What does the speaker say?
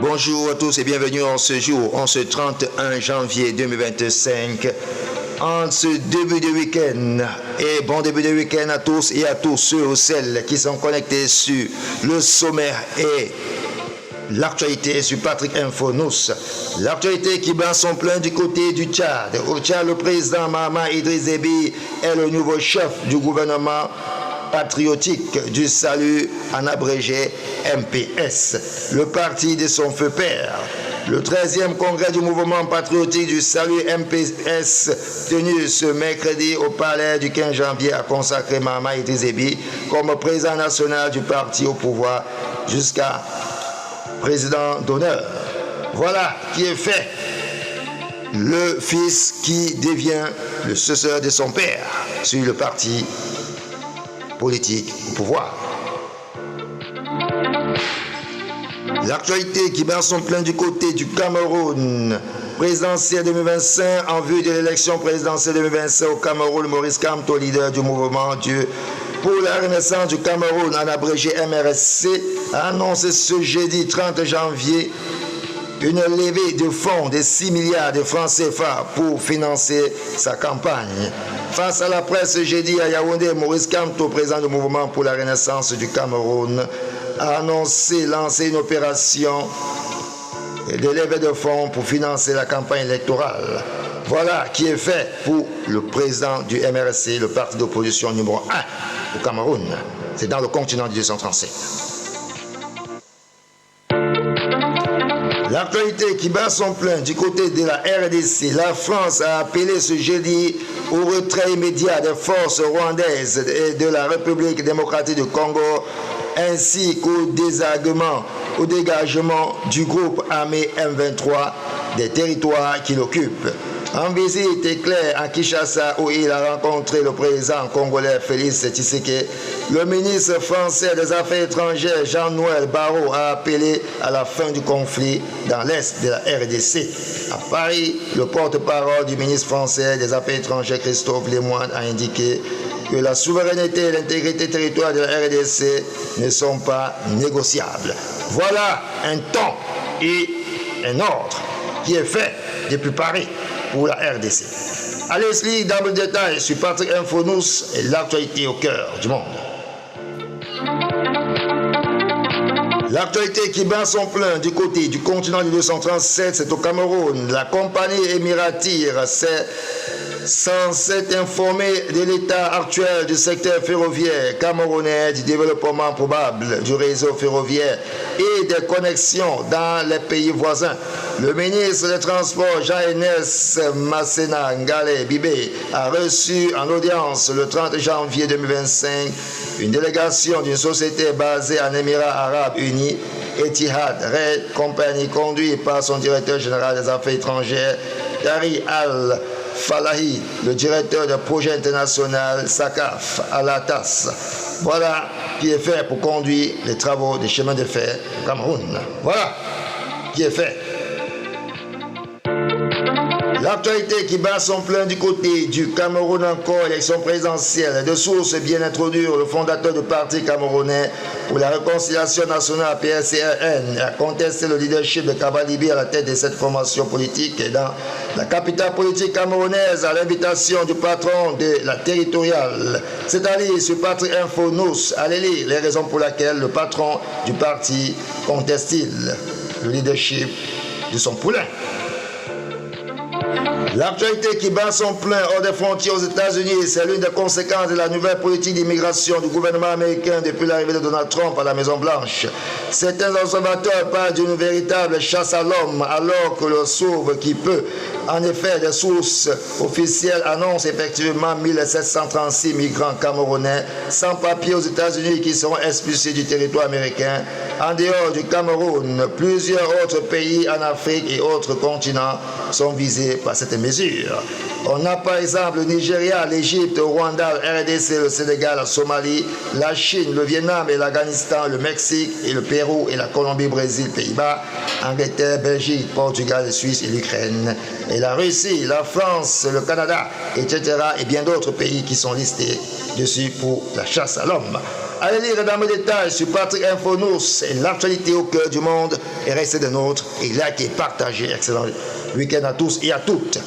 Bonjour à tous et bienvenue en ce jour, en ce 31 janvier 2025, en ce début de week-end. Et bon début de week-end à tous et à tous ceux ou celles qui sont connectés sur le sommaire et l'actualité sur Patrick Info News. L'actualité qui bat son plein du côté du Tchad. Au Tchad, le président Mahamat Idriss Déby est le nouveau chef du gouvernement patriotique du salut, en abrégé MPS, le parti de son feu père. Le 13e congrès du mouvement patriotique du salut MPS, tenu ce mercredi au palais du 15 janvier, a consacré Mahamat Idriss Déby comme président national du parti au pouvoir jusqu'à président d'honneur. Voilà qui est fait. Le fils qui devient le successeur de son père sur le parti politique au pouvoir. L'actualité qui bat son plein du côté du Cameroun. Présidentielle 2025, en vue de l'élection présidentielle 2025 au Cameroun, Maurice Kamto, leader du mouvement pour la renaissance du Cameroun, en abrégé MRSC, a annoncé ce jeudi 30 janvier une levée de fonds de 6 milliards de francs CFA pour financer sa campagne. Face à la presse ce jeudi à Yaoundé, Maurice Kamto, président du mouvement pour la renaissance du Cameroun, a annoncé lancer une opération de levée de fonds pour financer la campagne électorale. Voilà qui est fait pour le président du MRSC, le parti d'opposition numéro 1 au Cameroun. C'est dans le continent du 237. L'actualité qui bat son plein du côté de la RDC, la France a appelé ce jeudi au retrait immédiat des forces rwandaises et de la République démocratique du Congo, ainsi qu'au dégagement du groupe armé M23 des territoires qu'il occupe. En visite éclair à Kinshasa, où il a rencontré le président congolais Félix Tshisekedi, le ministre français des Affaires étrangères Jean-Noël Barrot a appelé à la fin du conflit dans l'est de la RDC. À Paris, le porte-parole du ministre français des Affaires étrangères Christophe Lemoine a indiqué que la souveraineté et l'intégrité territoriale de la RDC ne sont pas négociables. Voilà un temps et un ordre qui est fait depuis Paris pour la RDC. Allez se lire dans le détail sur Patrick Info News et l'actualité au cœur du monde. L'actualité qui bat son plein du côté du continent du 237, c'est au Cameroun. La compagnie Émiratire s'est censée informer de l'état actuel du secteur ferroviaire camerounais, du développement probable du réseau ferroviaire et des connexions dans les pays voisins. Le ministre des Transports Jean-Enes Masséna Ngale Bibé a reçu en audience le 30 janvier 2025 une délégation d'une société basée en Émirats Arabes Unis, Etihad Red Company, conduite par son directeur général des affaires étrangères, Dari Al-Falahi, le directeur de projet international SACAF Alatas. Voilà qui est fait pour conduire les travaux des chemins de fer au Cameroun. Voilà qui est fait. L'actualité qui bat son plein du côté du Cameroun encore, élection présidentielle. De sources bien introduire, le fondateur du parti camerounais pour la réconciliation nationale PSCRN a contesté le leadership de Kabalibi à la tête de cette formation politique et dans la capitale politique camerounaise à l'invitation du patron de la territoriale. C'est-à-dire sur Patrick Info News, allez lire les raisons pour lesquelles le patron du parti conteste-t-il le leadership de son poulain. L'actualité qui bat son plein hors des frontières aux États-Unis, c'est l'une des conséquences de la nouvelle politique d'immigration du gouvernement américain depuis l'arrivée de Donald Trump à la Maison-Blanche. Certains observateurs parlent d'une véritable chasse à l'homme, alors que le sauve qui peut. En effet, des sources officielles annoncent effectivement 1736 migrants camerounais sans papier aux États-Unis qui seront expulsés du territoire américain. En dehors du Cameroun, plusieurs autres pays en Afrique et autres continents sont visés par cette mesure. On a par exemple le Nigeria, l'Égypte, le Rwanda, le RDC, le Sénégal, la Somalie, la Chine, le Vietnam et l'Afghanistan, le Mexique et le Pérou et la Colombie, Brésil, Pays-Bas, Angleterre, Belgique, Portugal, Suisse et l'Ukraine, et la Russie, la France, le Canada, etc. et bien d'autres pays qui sont listés dessus pour la chasse à l'homme. Allez lire dans mes détails sur Patrick Info News, l'actualité au cœur du monde et restez des nôtres et likez, partagez. Excellent week-end à tous et à toutes.